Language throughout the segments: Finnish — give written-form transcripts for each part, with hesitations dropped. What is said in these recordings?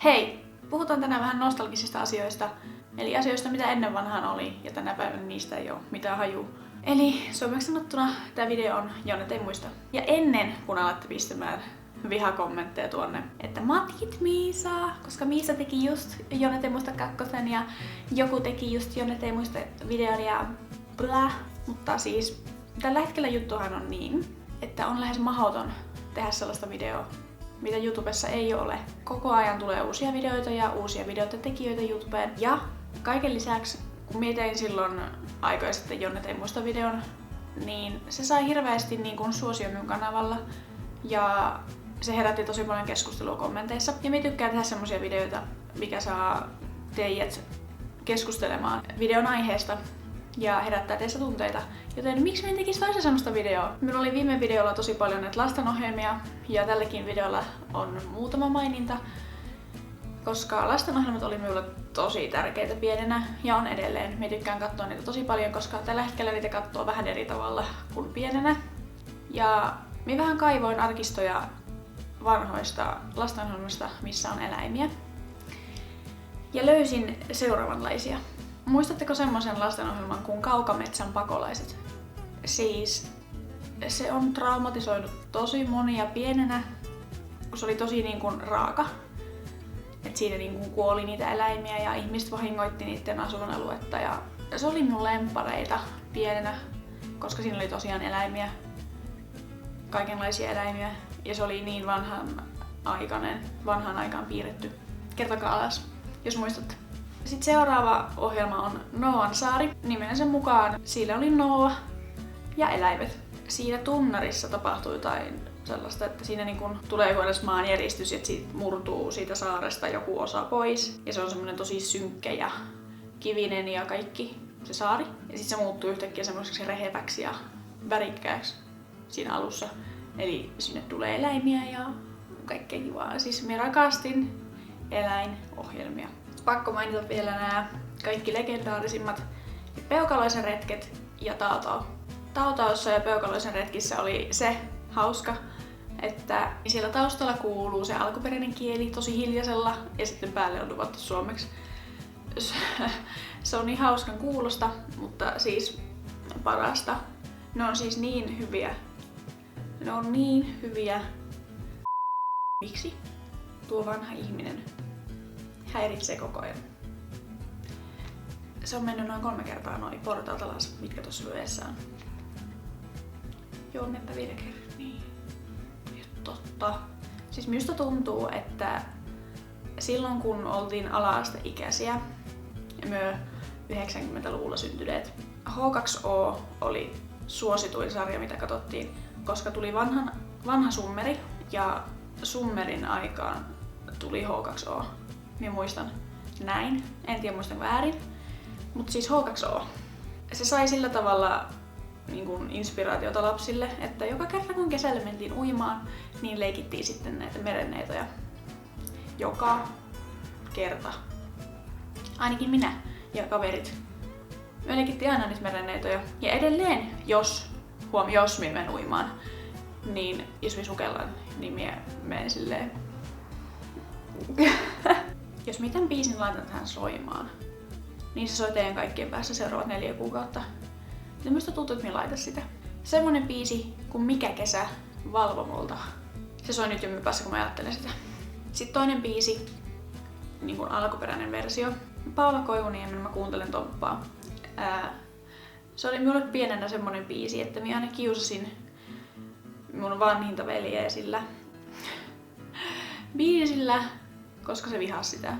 Hei! Puhutaan tänään vähän nostalgisista asioista, eli asioista mitä ennen vanhaan oli ja tänä päivänä niistä ei ole mitään hajua. Eli suomeksi sanottuna tämä video on Jonnet ei muista. Ja ennen kun alatte pistämään vihakommentteja tuonne, että matit Miisaa, koska Miisa teki just Jonnet ei muista kakkosen ja joku teki just Jonnet ei muista videon ja blah. Mutta siis tällä hetkellä juttuhan on niin, että on lähes mahdoton tehdä sellaista videoa, mitä YouTubessa ei ole. Koko ajan tulee uusia videoita ja uusia videoiden tekijöitä YouTubeen. Ja kaiken lisäksi, kun mietin silloin aikoja sitten Jonnet ei muista videon, niin se sai hirveästi suosion minun kanavalla. Ja se herätti tosi paljon keskustelua kommenteissa. Ja minä tykkään tehdä semmosia videoita, mikä saa teidät keskustelemaan videon aiheesta ja herättää teissä tunteita. Joten miksi minä tekisi toisen semmoista videoa? Minulla oli viime videolla tosi paljon näitä lastenohjelmia ja tälläkin videolla on muutama maininta, koska lastenohjelmat oli minulle tosi tärkeitä pienenä ja on edelleen. Minä tykkään katsoa niitä tosi paljon, koska tällä hetkellä niitä katsoo vähän eri tavalla kuin pienenä. Ja minä vähän kaivoin arkistoja vanhoista lastenohjelmista, missä on eläimiä. Ja löysin seuraavanlaisia. Muistatteko semmoisen lastenohjelman kuin Kaukametsän pakolaiset? Siis se on traumatisoinut tosi monia pienenä, kun se oli tosi raaka. Et siinä kuoli niitä eläimiä ja ihmiset vahingoitti niiden asuinaluetta. Ja se oli minun lemppareita pienenä, koska siinä oli tosiaan eläimiä, kaikenlaisia eläimiä. Ja se oli niin vanhaan aikaan piirretty. Kertokaa alas, jos muistatte. Sitten seuraava ohjelma on Nooan saari. Nimensä mukaan siinä oli Nooa ja eläimet. Siinä tunnarissa tapahtui jotain sellaista, että siinä tulee joku edes maanjäristys, että siitä murtuu siitä saaresta joku osa pois. Ja se on semmoinen tosi synkkä ja kivinen ja kaikki se saari. Ja sitten se muuttuu yhtäkkiä semmoiseksi reheväksi ja värikkääksi siinä alussa. Eli sinne tulee eläimiä ja kaikkea kivaa. Siis minä rakastin eläinohjelmia. Pakko mainita vielä nämä kaikki legendaarisimmat Peukaloisen retket ja Taotao. Taotaossa ja Peukaloisen retkissä oli se hauska, että siellä taustalla kuuluu se alkuperäinen kieli tosi hiljaisella ja sitten päälle on luvattu suomeksi. Se on niin hauskan kuulosta, mutta siis parasta. Ne on siis niin hyviä. Ne on niin hyviä. Miksi tuo vanha ihminen häiritsee koko ajan? Se on mennyt noin 3 kertaa noin portaat alas, mitkä tuossa vyössä on. Joo, menpä vielä kerran. Niin. Totta. Siis minusta tuntuu, että silloin kun oltiin ala-asteikäisiä, myö 90-luvulla syntyneet, H2O oli suosituin sarja, mitä katsottiin, koska tuli vanha summeri ja summerin aikaan tuli H2O. Minä muistan näin, en tiedä muistan väärin, mutta siis H2O. Se sai sillä tavalla inspiraatiota lapsille, että joka kerta kun kesällä mentiin uimaan, niin leikittiin sitten näitä merenneitoja. Joka kerta. Ainakin minä ja kaverit. Me leikittiin aina niitä merenneitoja. Ja edelleen, jos minä menen uimaan, niin jos minä sukellan, niin minä menen silleen. Jos mitään biisin laitan tähän soimaan, niin se soi teidän kaikkien päässä seuraavat 4 kuukautta. Ja minusta tuntuu, että minä laitan sitä. Semmonen biisi kuin Mikä kesä Valvomolta. Se soi nyt jo minun päässä, kun mä ajattelen sitä. Sitten toinen biisi, alkuperäinen versio. Paula Koivuniemen Mä kuuntelen Tomppaa. Se oli minulle pienenä semmonen biisi, että minä aina kiusasin mun vanhinta veljeä sillä biisillä, koska se vihasi sitä.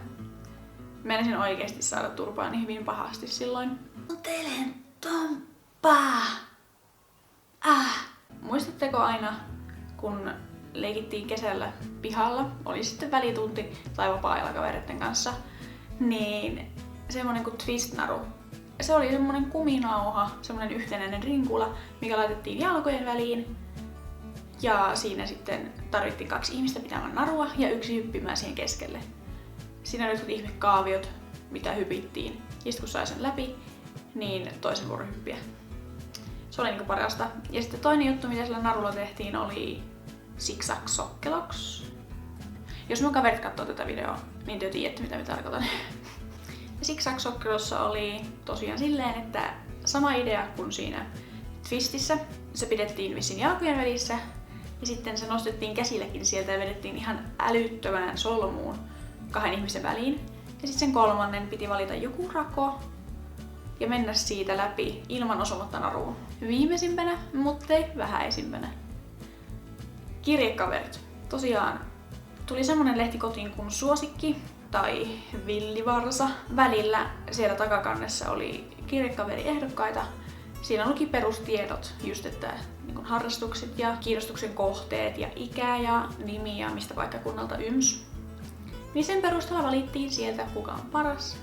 Menisin oikeesti saada turpaani hyvin pahasti silloin. Kuuntelen Tomppaa! Muistatteko aina, kun leikittiin kesällä pihalla, oli sitten välitunti tai vapaa-ajalla kavereiden kanssa, niin semmonen kuin twist-naru. Se oli semmonen kuminauha, semmonen yhtenäinen rinkula, mikä laitettiin jalkojen väliin. Ja siinä sitten tarvittiin 2 ihmistä pitämään narua ja 1 hyppimään siihen keskelle. Siinä oli jotkut ihmekaaviot, mitä hypittiin. Ja sit kun sai sen läpi, niin toisen vuoron hyppiä. Se oli parasta. Ja sitten toinen juttu, mitä sillä narulla tehtiin, oli Zigzag Sokkeloks. Jos mun kaverit katsoo tätä videoa, niin te tiedätte mitä mä tarkoitan. Ja Zigzag Soccerossa oli tosiaan silleen, että sama idea kuin siinä Twistissä. Se pidettiin vissiin jalkojen välissä ja sitten se nostettiin käsilläkin sieltä ja vedettiin ihan älyttömään solmuun 2 ihmisen väliin. Ja sitten sen kolmannen piti valita joku rako ja mennä siitä läpi ilman osumatta naruun. Viimeisimpänä, muttei vähäisimpänä. Kirjekaverit. Tosiaan tuli semmonen lehti kotiin kuin Suosikki tai Villivarsa. Välillä siellä takakannessa oli kirjekaveriehdokkaita. Siinä luki perustiedot, just että niin harrastukset ja kiinnostuksen kohteet ja ikä ja nimi ja mistä paikkakunnalta yms. Niin sen perusteella valittiin sieltä kuka on paras.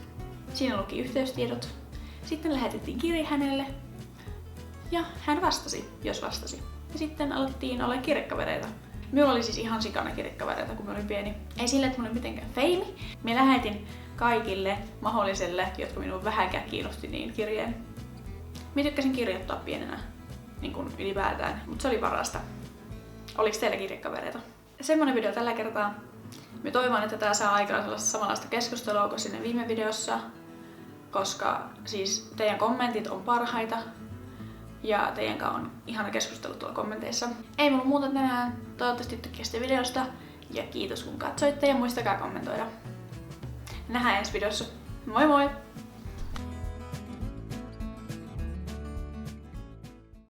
Siinä luki yhteystiedot. Sitten lähetettiin kirje hänelle ja hän vastasi, jos vastasi. Ja sitten alettiin olla kirjekavereita. Minulla oli siis ihan sikana kirjekavereita, kun mä olin pieni. Ei sillä, että mä olin mitenkään feimi. Mä lähetin kaikille mahdolliselle, jotka minua vähänkään kiinnosti, niin kirjeen. Mä tykkäsin kirjoittaa pienenä, niin kuin ylipäätään, mutta se oli parasta. Oliks teillä kirjekavereita? Semmonen video tällä kertaa. Mä toivon, että tää saa aikaan sellaista samanlaista keskustelua kuin sinne viime videossa, koska siis teidän kommentit on parhaita ja teidän kanssa on ihana keskustelu tuolla kommenteissa. Ei mulla muuta tänään. Toivottavasti tykkäsitte videosta ja kiitos kun katsoitte ja muistakaa kommentoida. Nähdään ensi videossa. Moi moi!